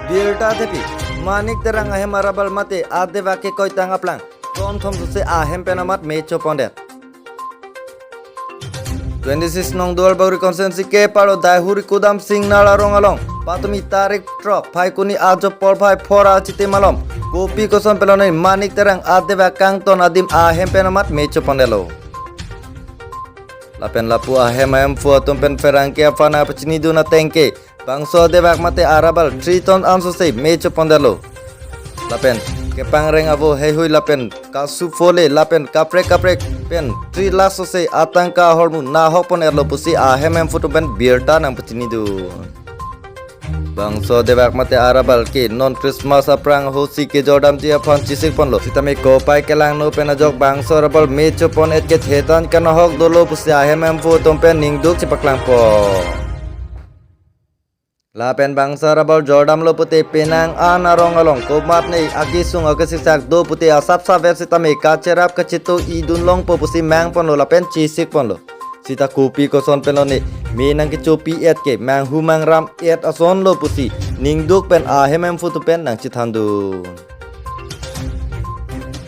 Birta tepi manik terang ahem arabal mate ade vake koi tangaplang tom thom se ahem penamat mecho pondet 26 nong dual bauri consensi ke paro daihuri kudam sing nala rong along patumi tarik tro phai kuni ajo por phai fora chite malom kopi koson pelonai manik terang ade vakang ton adim ahem penamat mecho pondelo lapen lapu ahem ayam fu tumpen ferangke afana pachini duna tengke bangso ade vak mate arabal 3 ton anso se mecho pondelo lapen kepang reng abo hehui lapen kasu fole lapen kaprek pen 3 laso se atangka hormu na hopon erlo pusi ahemem futupen birta nang putini du bangso debak mate arabal ke non Christmas aprang hosi ke jordam tia phan chisik ponlo sitame ko pai kelang no pena jok bangso arabal mecho pon et ke thetan kana hok dolo pusi ahemem futumpen ningduk chipaklang po lapen bangsa rabal jordam lo pute penang anarong along komat nei akisung akasisak do pute asap sa versita me kacerap kacito idun long po pusi mang pon lo lapen cisik pon lo sita kopi koson pen lo ne menang ke copi et ke mang humang ram et ason lo pusi ningduk pen ahemem futu pen nang cithandu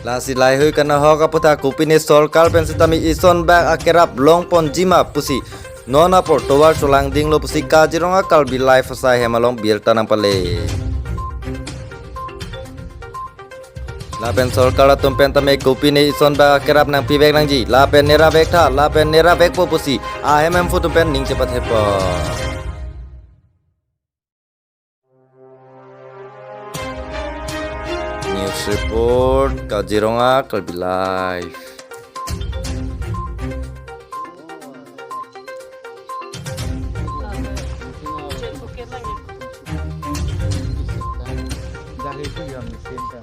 lasi lai hui kana hoka puta kopi ne solkal pen sita me ison bag akerap long pon jima pusi nona por towar solang ding lo pusi kajironga kalbi life sa hemalong birta nang pale lapen solkala tumpen tame kopi ne ison ba kerap nang pibek nang ji lapen nera bek po pusi ahemem futumpen ning cepat hepo news report kajironga kalbi life Dari itu yang mesin